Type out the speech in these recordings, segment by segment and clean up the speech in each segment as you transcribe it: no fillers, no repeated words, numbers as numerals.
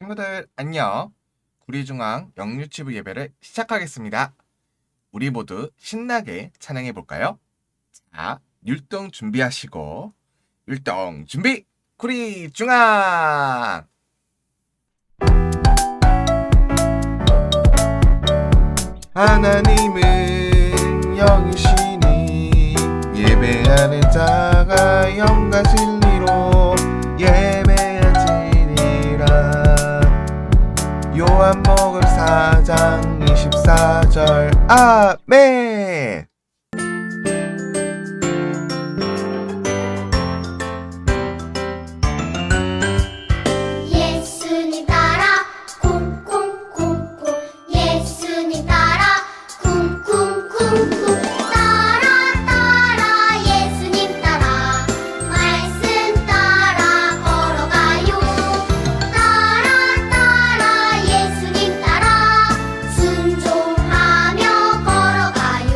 친구들 안녕. 구리중앙 영유치부 예배를 시작하겠습니다. 우리 모두 신나게 찬양해 볼까요? 자, 율동 준비하시고 율동 준비! 구리중앙! 하나님은 영이시니 예배하는 자가 영과 진리로 예배하지니라. 요한복음 4장 24절 아멘. 예수님 따라 쿵쿵쿵쿵 예수님 따라 쿵쿵쿵쿵 따라 따라 예수님 따라 말씀 따라 걸어가요. 따라 따라 예수님 따라 순종하며 걸어가요.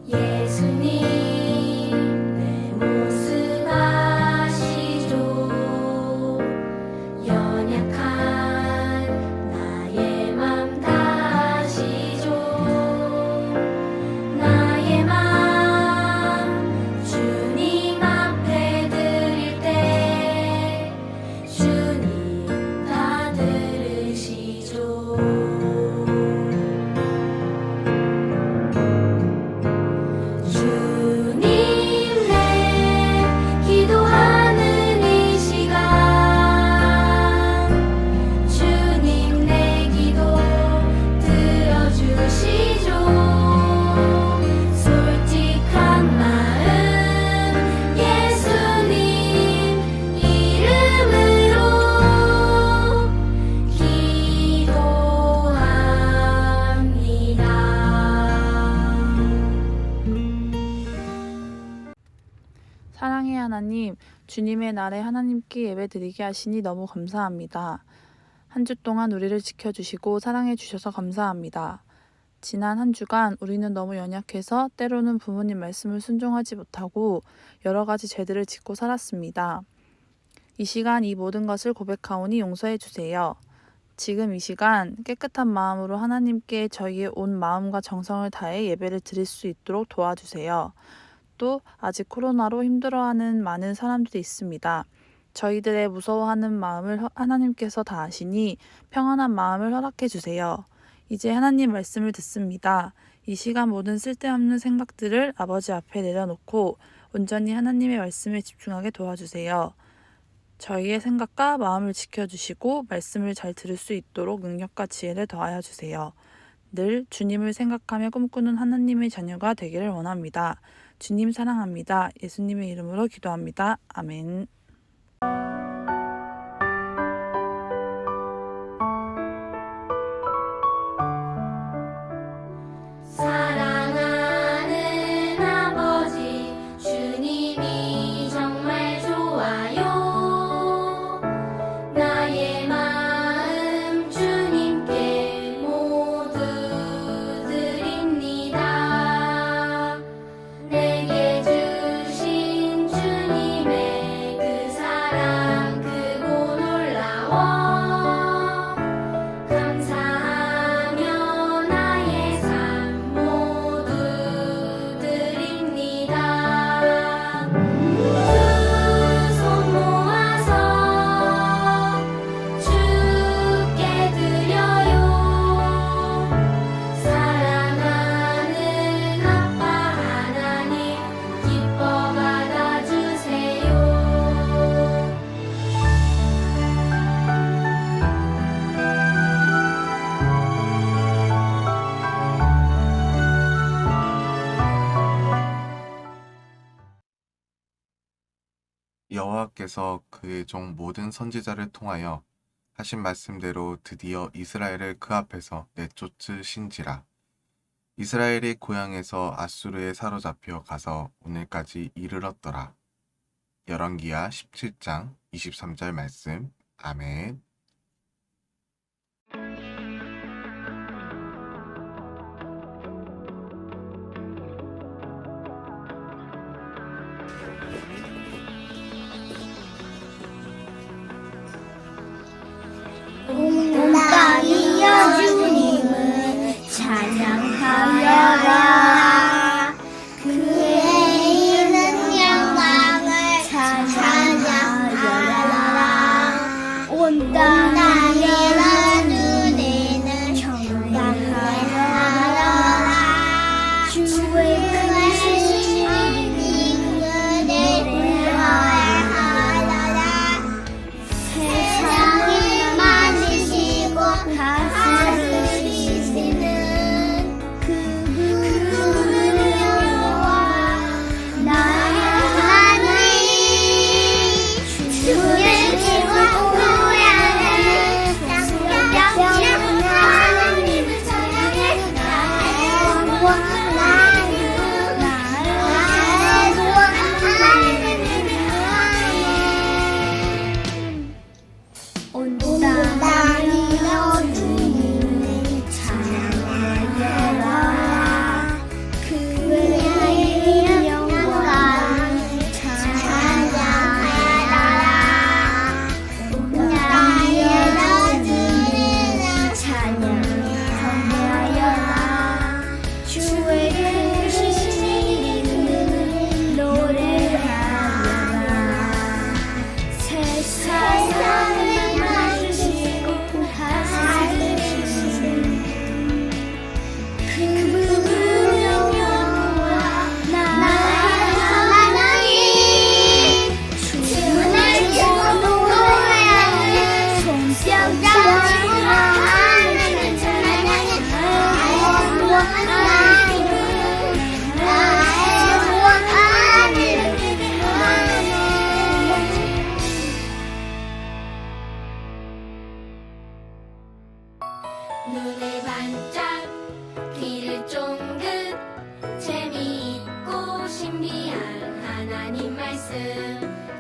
예수님 내 모습 아시죠 연약한 나의 맘 다 아시죠 나의 맘 주님 앞에 드릴 때 주님 다 들으시죠 주님 내 기도하는 이 시간 주님 내 기도 들어주시죠 솔직한 마음 예수님 이름으로 기도합니다. 사랑의 하나님, 주님의 날에 하나님께 예배드리게 하시니 너무 감사합니다. 한 주 동안 우리를 지켜주시고 사랑해 주셔서 감사합니다. 지난 한 주간 우리는 너무 연약해서 때로는 부모님 말씀을 순종하지 못하고 여러 가지 죄들을 짓고 살았습니다. 이 시간 이 모든 것을 고백하오니 용서해 주세요. 지금 이 시간 깨끗한 마음으로 하나님께 저희의 온 마음과 정성을 다해 예배를 드릴 수 있도록 도와주세요. 또 아직 코로나로 힘들어하는 많은 사람들이 있습니다. 저희들의 무서워하는 마음을 하나님께서 다 아시니 평안한 마음을 허락해 주세요. 이제 하나님 말씀을 듣습니다. 이 시간 모든 쓸데없는 생각들을 아버지 앞에 내려놓고 온전히 하나님의 말씀에 집중하게 도와주세요. 저희의 생각과 마음을 지켜주시고 말씀을 잘 들을 수 있도록 능력과 지혜를 더하여 주세요. 늘 주님을 생각하며 꿈꾸는 하나님의 자녀가 되기를 원합니다. 주님 사랑합니다. 예수님의 이름으로 기도합니다. 아멘. 사랑하는 아버지 주님이 정말 좋아요 나의 마음 주님께 모두 드립니다 내게 주신 주님의 그 사랑 크고 놀라워 감사하며 나의 삶 모두 드립니다 두 손 모아서 주께 드려요 사랑하는 아빠 하나님 기뻐 받아주세요 여호와께서 그의 종 모든 선지자를 통하여 하신 말씀대로 드디어 이스라엘을 그 앞에서 내쫓으신지라. 이스라엘이 고향에서 아수르에 사로잡혀 가서 오늘까지 이르렀더라. 열왕기하 17장 23절 말씀. 아멘. 온땅이여 주님을 찬양하여라 그의 이는 영광을 찬양하여라 온땅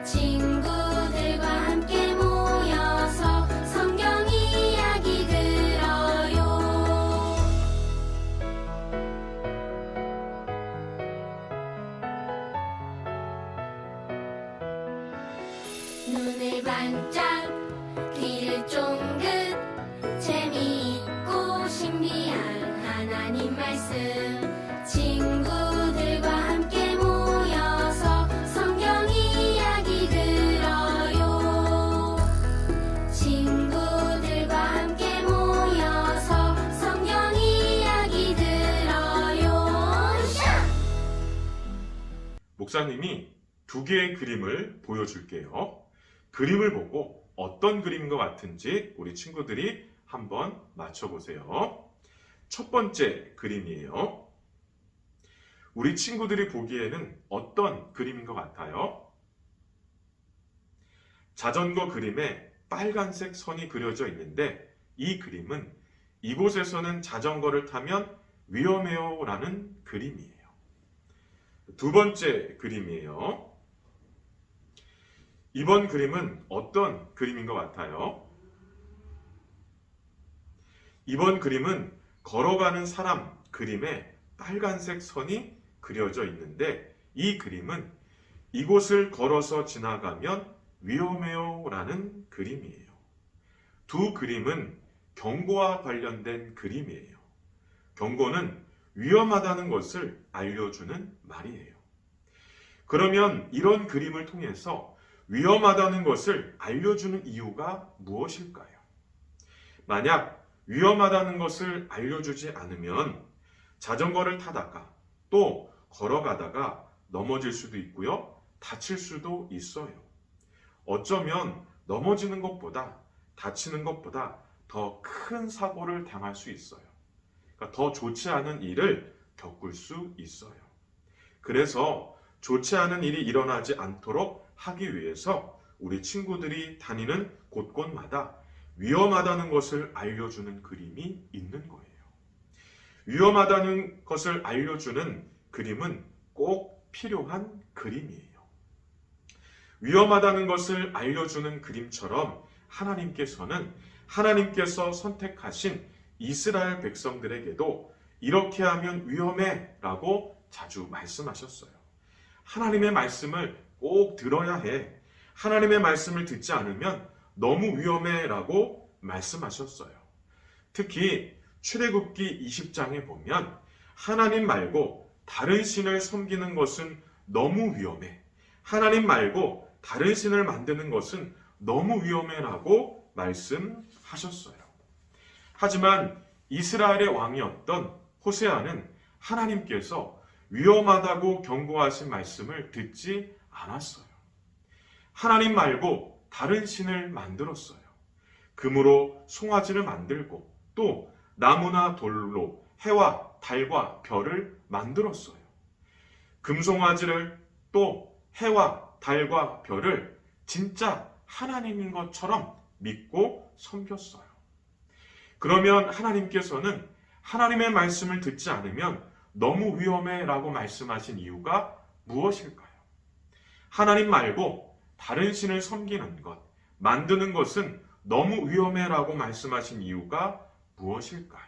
친구들과 함께 모여서 성경 이야기 들어요. 눈을 반짝 귀를 쫑긋 재미있고 신비한 하나님 말씀 친구들과 함께 모여서 성경 이야기 들어요. 친구들과 함께 모여서 성경 이야기 들어요. 목사님이 두 개의 그림을 보여줄게요. 그림을 보고 어떤 그림인 것 같은지 우리 친구들이 한번 맞춰보세요. 첫 번째 그림이에요. 우리 친구들이 보기에는 어떤 그림인 것 같아요? 자전거 그림에 빨간색 선이 그려져 있는데 이 그림은 이곳에서는 자전거를 타면 위험해요 라는 그림이에요. 두 번째 그림이에요. 이번 그림은 어떤 그림인 것 같아요? 이번 그림은 걸어가는 사람 그림에 빨간색 선이 그려져 있는데 이 그림은 이곳을 걸어서 지나가면 위험해요 라는 그림이에요. 두 그림은 경고와 관련된 그림이에요. 경고는 위험하다는 것을 알려주는 말이에요. 그러면 이런 그림을 통해서 위험하다는 것을 알려주는 이유가 무엇일까요? 만약 위험하다는 것을 알려주지 않으면 자전거를 타다가 또 걸어가다가 넘어질 수도 있고요. 다칠 수도 있어요. 어쩌면 넘어지는 것보다 다치는 것보다 더 큰 사고를 당할 수 있어요. 그러니까 더 좋지 않은 일을 겪을 수 있어요. 그래서 좋지 않은 일이 일어나지 않도록 하기 위해서 우리 친구들이 다니는 곳곳마다 위험하다는 것을 알려주는 그림이 있는 거예요. 위험하다는 것을 알려주는 그림은 꼭 필요한 그림이에요. 위험하다는 것을 알려주는 그림처럼 하나님께서는 하나님께서 선택하신 이스라엘 백성들에게도 이렇게 하면 위험해 라고 자주 말씀하셨어요. 하나님의 말씀을 꼭 들어야 해. 하나님의 말씀을 듣지 않으면 너무 위험해 라고 말씀하셨어요. 특히 출애굽기 20장에 보면 하나님 말고 다른 신을 섬기는 것은 너무 위험해. 하나님 말고 다른 신을 만드는 것은 너무 위험해 라고 말씀하셨어요. 하지만 이스라엘의 왕이었던 호세아는 하나님께서 위험하다고 경고하신 말씀을 듣지 않았어요. 하나님 말고 다른 신을 만들었어요. 금으로 송아지를 만들고 또 나무나 돌로 해와 달과 별을 만들었어요. 금송아지를 또 해와 달과 별을 진짜 하나님인 것처럼 믿고 섬겼어요. 그러면 하나님께서는 하나님의 말씀을 듣지 않으면 너무 위험해 라고 말씀하신 이유가 무엇일까요? 하나님 말고 다른 신을 섬기는 것, 만드는 것은 너무 위험해 라고 말씀하신 이유가 무엇일까요?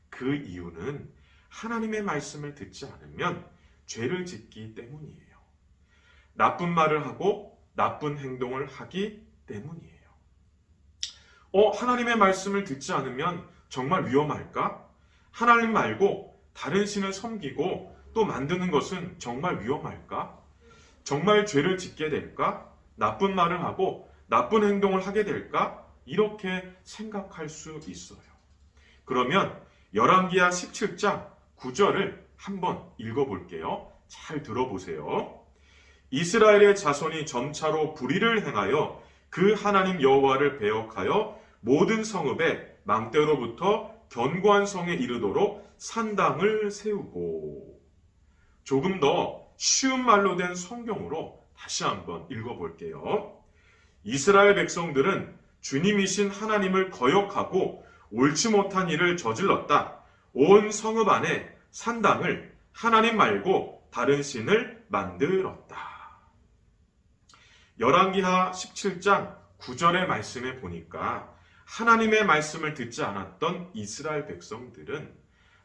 그 이유는 하나님의 말씀을 듣지 않으면 죄를 짓기 때문이에요. 나쁜 말을 하고 나쁜 행동을 하기 때문이에요. 하나님의 말씀을 듣지 않으면 정말 위험할까? 하나님 말고 다른 신을 섬기고 또 만드는 것은 정말 위험할까? 정말 죄를 짓게 될까? 나쁜 말을 하고 나쁜 행동을 하게 될까? 이렇게 생각할 수 있어요. 그러면 열왕기하 17장 9절을 한번 읽어볼게요. 잘 들어보세요. 이스라엘의 자손이 점차로 불의를 행하여 그 하나님 여호와를 배역하여 모든 성읍에 망대로부터 견고한 성에 이르도록 산당을 세우고. 조금 더 쉬운 말로 된 성경으로 다시 한번 읽어볼게요. 이스라엘 백성들은 주님이신 하나님을 거역하고 옳지 못한 일을 저질렀다. 온 성읍 안에 산당을 하나님 말고 다른 신을 만들었다. 열왕기하 17장 9절의 말씀에 보니까 하나님의 말씀을 듣지 않았던 이스라엘 백성들은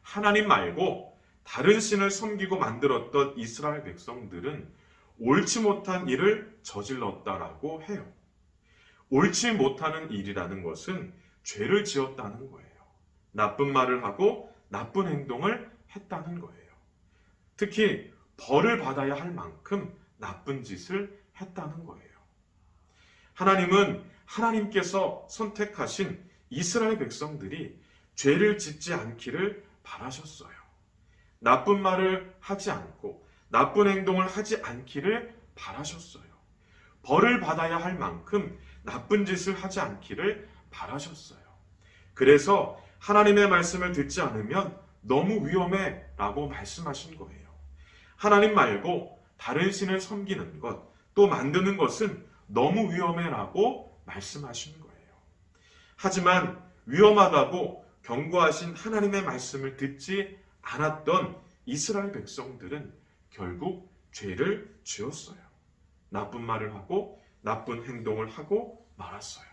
하나님 말고 다른 신을 섬기고 만들었던 이스라엘 백성들은 옳지 못한 일을 저질렀다라고 해요. 옳지 못하는 일이라는 것은 죄를 지었다는 거예요. 나쁜 말을 하고 나쁜 행동을 했다는 거예요. 특히 벌을 받아야 할 만큼 나쁜 짓을 했다는 거예요. 하나님은 하나님께서 선택하신 이스라엘 백성들이 죄를 짓지 않기를 바라셨어요. 나쁜 말을 하지 않고 나쁜 행동을 하지 않기를 바라셨어요. 벌을 받아야 할 만큼 나쁜 짓을 하지 않기를 바라셨어요. 그래서 하나님의 말씀을 듣지 않으면 너무 위험해 라고 말씀하신 거예요. 하나님 말고 다른 신을 섬기는 것, 또 만드는 것은 너무 위험해 라고 말씀하신 거예요. 하지만 위험하다고 경고하신 하나님의 말씀을 듣지 않았던 이스라엘 백성들은 결국 죄를 지었어요. 나쁜 말을 하고 나쁜 행동을 하고 말았어요.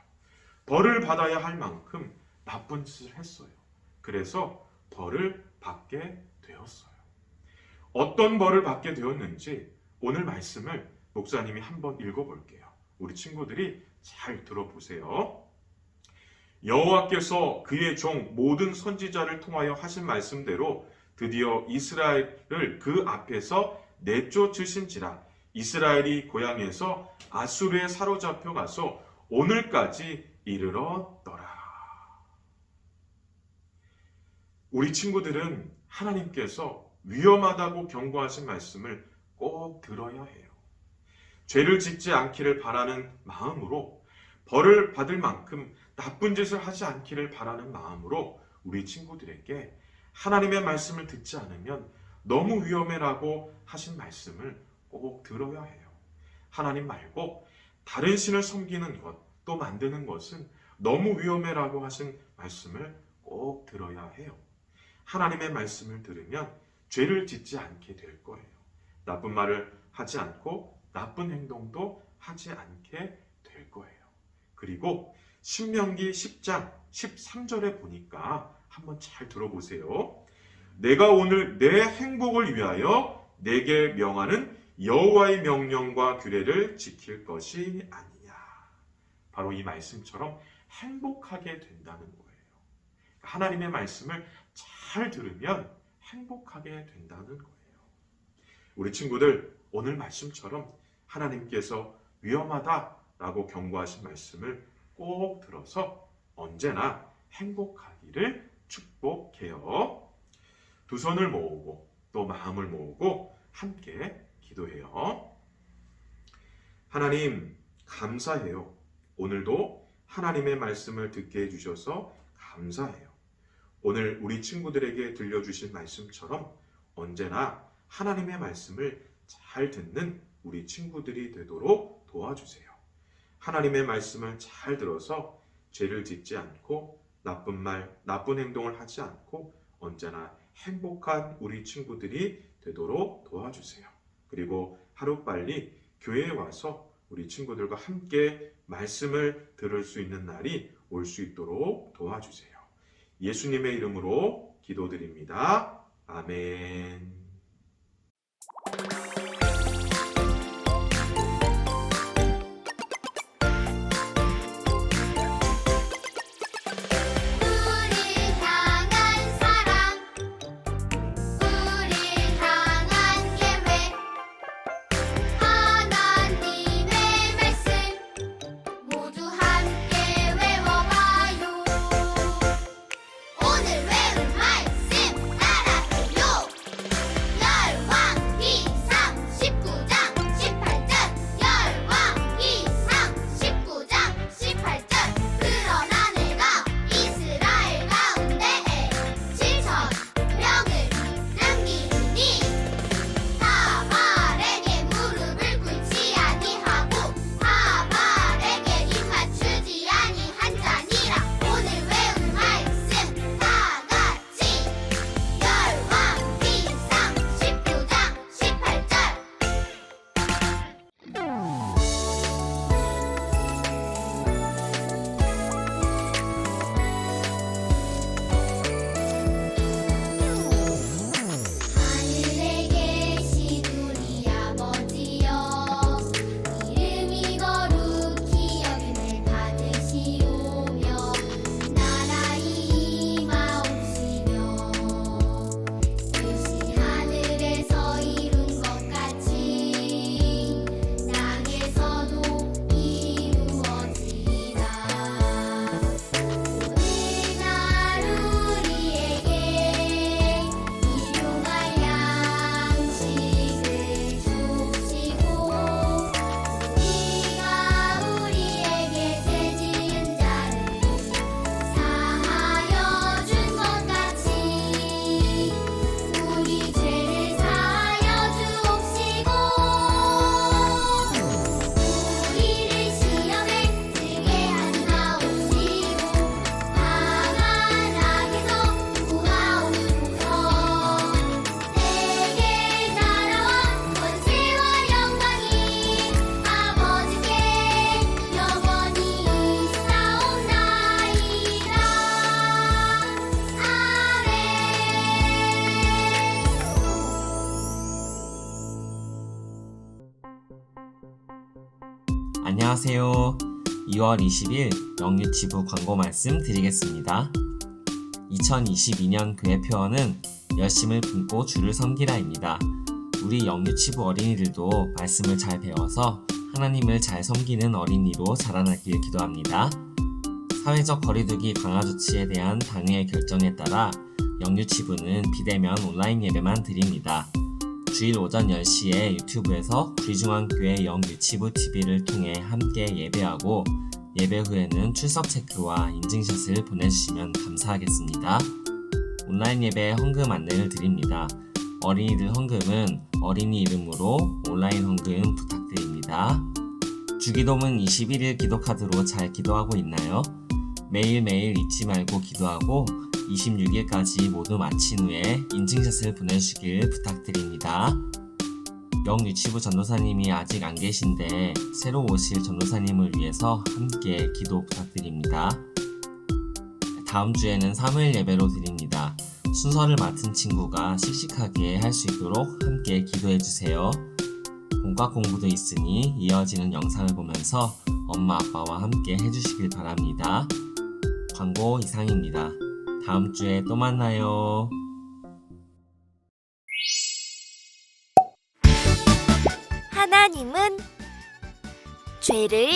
벌을 받아야 할 만큼 나쁜 짓을 했어요. 그래서 벌을 받게 되었어요. 어떤 벌을 받게 되었는지 오늘 말씀을 목사님이 한번 읽어볼게요. 우리 친구들이 잘 들어보세요. 여호와께서 그의 종 모든 선지자를 통하여 하신 말씀대로 드디어 이스라엘을 그 앞에서 내쫓으신지라. 이스라엘이 고향에서 아수르에 사로잡혀 가서 오늘까지 이르렀더라. 우리 친구들은 하나님께서 위험하다고 경고하신 말씀을 꼭 들어야 해요. 죄를 짓지 않기를 바라는 마음으로, 벌을 받을 만큼 나쁜 짓을 하지 않기를 바라는 마음으로 우리 친구들에게 하나님의 말씀을 듣지 않으면 너무 위험해라고 하신 말씀을 꼭 들어야 해요. 하나님 말고 다른 신을 섬기는 것, 또 만드는 것은 너무 위험해라고 하신 말씀을 꼭 들어야 해요. 하나님의 말씀을 들으면 죄를 짓지 않게 될 거예요. 나쁜 말을 하지 않고 나쁜 행동도 하지 않게 될 거예요. 그리고 신명기 10장 13절에 보니까 한번 잘 들어보세요. 내가 오늘 내 행복을 위하여 내게 명하는 여호와의 명령과 규례를 지킬 것이 아니냐. 바로 이 말씀처럼 행복하게 된다는 거예요. 하나님의 말씀을 잘 들으면 행복하게 된다는 거예요. 우리 친구들, 오늘 말씀처럼 하나님께서 위험하다라고 경고하신 말씀을 꼭 들어서 언제나 행복하기를 축복해요. 두 손을 모으고 또 마음을 모으고 함께 기도해요. 하나님, 감사해요. 오늘도 하나님의 말씀을 듣게 해주셔서 감사해요. 오늘 우리 친구들에게 들려주신 말씀처럼 언제나 하나님의 말씀을 잘 듣는 우리 친구들이 되도록 도와주세요. 하나님의 말씀을 잘 들어서 죄를 짓지 않고 나쁜 말, 나쁜 행동을 하지 않고 언제나 행복한 우리 친구들이 되도록 도와주세요. 그리고 하루빨리 교회에 와서 우리 친구들과 함께 말씀을 들을 수 있는 날이 올 수 있도록 도와주세요. 예수님의 이름으로 기도드립니다. 아멘. 우릴 향한 사랑, 우릴 향한 계획, 하나님의 말씀 모두 함께 외워봐요. 오늘 외운 말씀 따라해요. 안녕하세요. 2월 20일 영유치부 광고 말씀 드리겠습니다. 2022년 교회 표어는 열심을 품고 주를 섬기라입니다. 우리 영유치부 어린이들도 말씀을 잘 배워서 하나님을 잘 섬기는 어린이로 자라나길 기도합니다. 사회적 거리두기 강화 조치에 대한 당의 결정에 따라 영유치부는 비대면 온라인 예배만 드립니다. 주일 오전 10시에 유튜브에서 귀중한교회 영유치부 TV를 통해 함께 예배하고 예배 후에는 출석 체크와 인증샷을 보내주시면 감사하겠습니다. 온라인 예배 헌금 안내를 드립니다. 어린이들 헌금은 어린이 이름으로 온라인 헌금 부탁드립니다. 주기도문 21일 기도카드로 잘 기도하고 있나요? 매일매일 잊지 말고 기도하고 26일까지 모두 마친 후에 인증샷을 보내주시길 부탁드립니다. 영유치부 전도사님이 아직 안 계신데 새로 오실 전도사님을 위해서 함께 기도 부탁드립니다. 다음 주에는 사무엘 예배로 드립니다. 순서를 맡은 친구가 씩씩하게 할 수 있도록 함께 기도해주세요. 공과 공부도 있으니 이어지는 영상을 보면서 엄마 아빠와 함께 해주시길 바랍니다. 광고 이상입니다. 다음 주에 또 만나요. 하나님은 죄를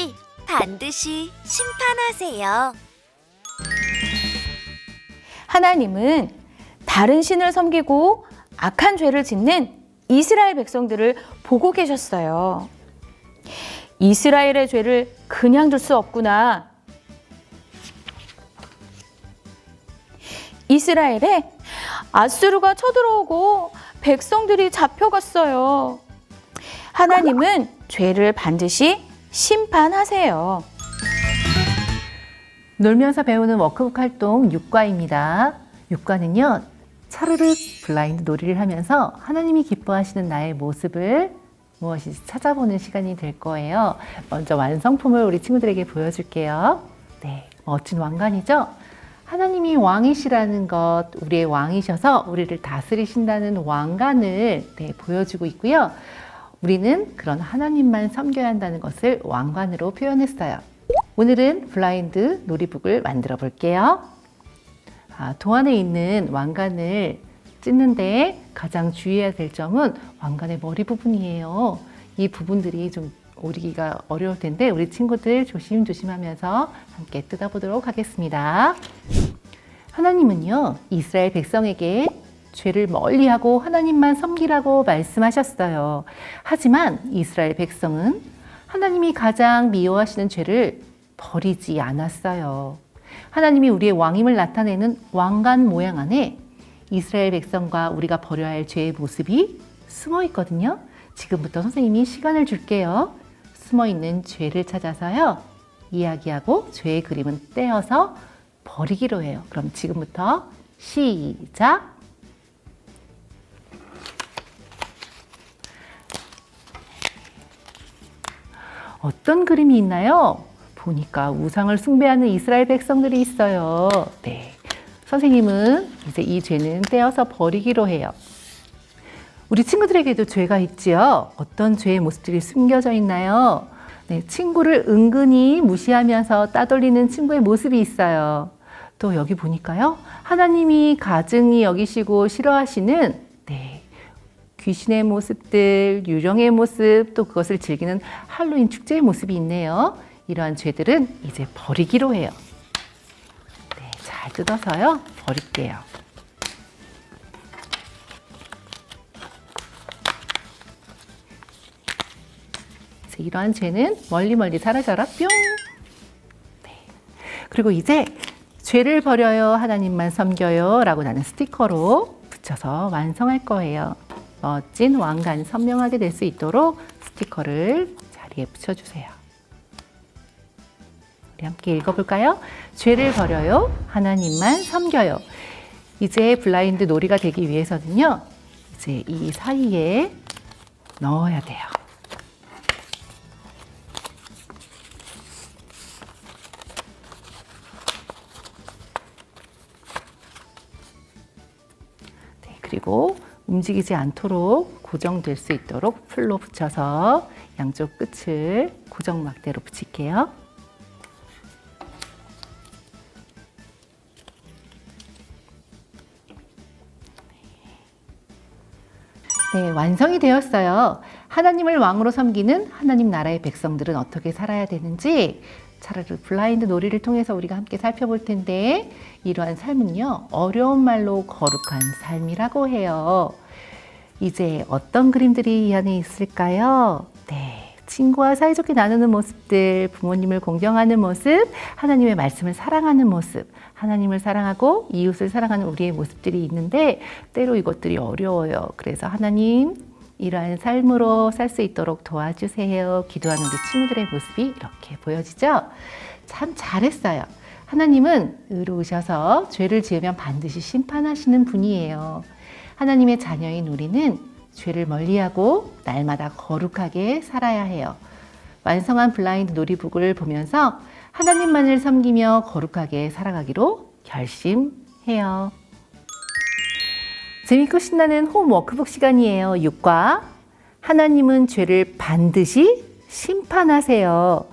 반드시 심판하세요. 하나님은 다른 신을 섬기고 악한 죄를 짓는 이스라엘 백성들을 보고 계셨어요. 이스라엘의 죄를 그냥 둘 수 없구나. 이스라엘에 아수르가 쳐들어오고 백성들이 잡혀갔어요. 하나님은 죄를 반드시 심판하세요. 놀면서 배우는 워크북 활동 6과입니다. 6과는요, 차르륵 블라인드 놀이를 하면서 하나님이 기뻐하시는 나의 모습을 무엇인지 찾아보는 시간이 될 거예요. 먼저 완성품을 우리 친구들에게 보여줄게요. 네, 멋진 왕관이죠? 하나님이 왕이시라는 것, 우리의 왕이셔서 우리를 다스리신다는 왕관을 보여주고 있고요. 우리는 그런 하나님만 섬겨야 한다는 것을 왕관으로 표현했어요. 오늘은 블라인드 놀이북을 만들어 볼게요. 도안에 있는 왕관을 찢는데 가장 주의해야 될 점은 왕관의 머리 부분이에요. 이 부분들이 좀 오리기가 어려울 텐데 우리 친구들 조심조심하면서 함께 뜯어보도록 하겠습니다. 하나님은요, 이스라엘 백성에게 죄를 멀리하고 하나님만 섬기라고 말씀하셨어요. 하지만 이스라엘 백성은 하나님이 가장 미워하시는 죄를 버리지 않았어요. 하나님이 우리의 왕임을 나타내는 왕관 모양 안에 이스라엘 백성과 우리가 버려야 할 죄의 모습이 숨어 있거든요. 지금부터 선생님이 시간을 줄게요. 숨어 있는 죄를 찾아서요, 이야기하고 죄의 그림은 떼어서 버리기로 해요. 그럼 지금부터 시작! 어떤 그림이 있나요? 보니까 우상을 숭배하는 이스라엘 백성들이 있어요. 네, 선생님은 이제 이 죄는 떼어서 버리기로 해요. 우리 친구들에게도 죄가 있지요. 어떤 죄의 모습들이 숨겨져 있나요? 네, 친구를 은근히 무시하면서 따돌리는 친구의 모습이 있어요. 또 여기 보니까요, 하나님이 가증히 여기시고 싫어하시는 귀신의 모습들, 유령의 모습, 또 그것을 즐기는 할로윈 축제의 모습이 있네요. 이러한 죄들은 이제 버리기로 해요. 네, 잘 뜯어서요, 버릴게요. 이러한 죄는 멀리 사라져라, 뿅! 네. 그리고 이제 죄를 버려요, 하나님만 섬겨요 라고 나는 스티커로 붙여서 완성할 거예요. 멋진 왕관 선명하게 될 수 있도록 스티커를 자리에 붙여주세요. 우리 함께 읽어볼까요? 죄를 버려요, 하나님만 섬겨요. 이제 블라인드 놀이가 되기 위해서는요, 이제 이 사이에 넣어야 돼요. 그리고 움직이지 않도록 고정될 수 있도록 풀로 붙여서 양쪽 끝을 고정 막대로 붙일게요. 네, 완성이 되었어요. 하나님을 왕으로 섬기는 하나님 나라의 백성들은 어떻게 살아야 되는지 차라리 블라인드 놀이를 통해서 우리가 함께 살펴볼 텐데, 이러한 삶은요, 어려운 말로 거룩한 삶이라고 해요. 이제 어떤 그림들이 이 안에 있을까요? 네, 친구와 사이좋게 나누는 모습들, 부모님을 공경하는 모습, 하나님의 말씀을 사랑하는 모습, 하나님을 사랑하고 이웃을 사랑하는 우리의 모습들이 있는데, 때로 이것들이 어려워요. 그래서 하나님, 이러한 삶으로 살 수 있도록 도와주세요. 기도하는 우리 친구들의 모습이 이렇게 보여지죠? 참 잘했어요. 하나님은 의로우셔서 죄를 지으면 반드시 심판하시는 분이에요. 하나님의 자녀인 우리는 죄를 멀리하고 날마다 거룩하게 살아야 해요. 완성한 블라인드 놀이북을 보면서 하나님만을 섬기며 거룩하게 살아가기로 결심해요. 재밌고 신나는 홈 워크북 시간이에요. 6과 하나님은 죄를 반드시 심판하세요.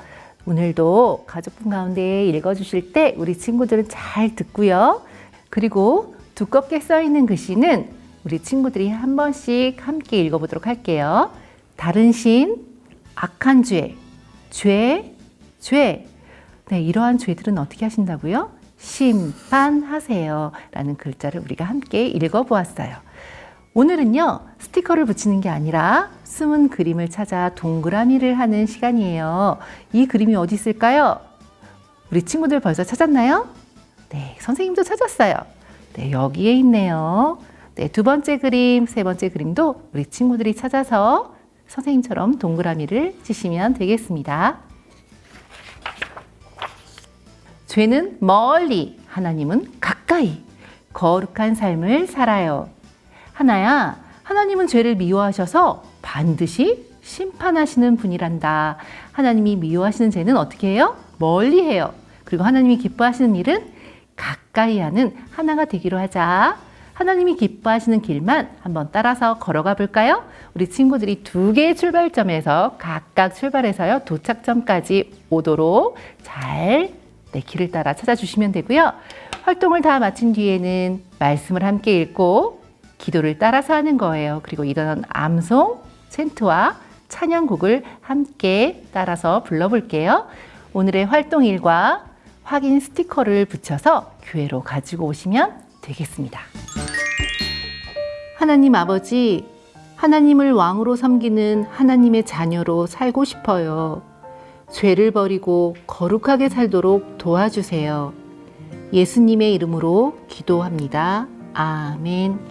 오늘도 가족분 가운데 읽어주실 때 우리 친구들은 잘 듣고요. 그리고 두껍게 써있는 글씨는 우리 친구들이 한 번씩 함께 읽어보도록 할게요. 다른 신, 악한 죄, 죄, 죄. 네, 이러한 죄들은 어떻게 하신다고요? 심판하세요 라는 글자를 우리가 함께 읽어보았어요. 오늘은요, 스티커를 붙이는 게 아니라 숨은 그림을 찾아 동그라미를 하는 시간이에요. 이 그림이 어디 있을까요? 우리 친구들 벌써 찾았나요? 네, 선생님도 찾았어요. 네, 여기에 있네요. 네, 두 번째 그림, 세 번째 그림도 우리 친구들이 찾아서 선생님처럼 동그라미를 치시면 되겠습니다. 죄는 멀리, 하나님은 가까이 거룩한 삶을 살아요. 하나야, 하나님은 죄를 미워하셔서 반드시 심판하시는 분이란다. 하나님이 미워하시는 죄는 어떻게 해요? 멀리 해요. 그리고 하나님이 기뻐하시는 일은 가까이 하는 하나가 되기로 하자. 하나님이 기뻐하시는 길만 한번 따라서 걸어가 볼까요? 우리 친구들이 두 개의 출발점에서 각각 출발해서요, 도착점까지 오도록 잘 길을 따라 찾아주시면 되고요. 활동을 다 마친 뒤에는 말씀을 함께 읽고 기도를 따라서 하는 거예요. 그리고 이런 암송, 챈트와 찬양곡을 함께 따라서 불러볼게요. 오늘의 활동 일과 확인 스티커를 붙여서 교회로 가지고 오시면 되겠습니다. 하나님 아버지, 하나님을 왕으로 섬기는 하나님의 자녀로 살고 싶어요. 죄를 버리고 거룩하게 살도록 도와주세요. 예수님의 이름으로 기도합니다. 아멘.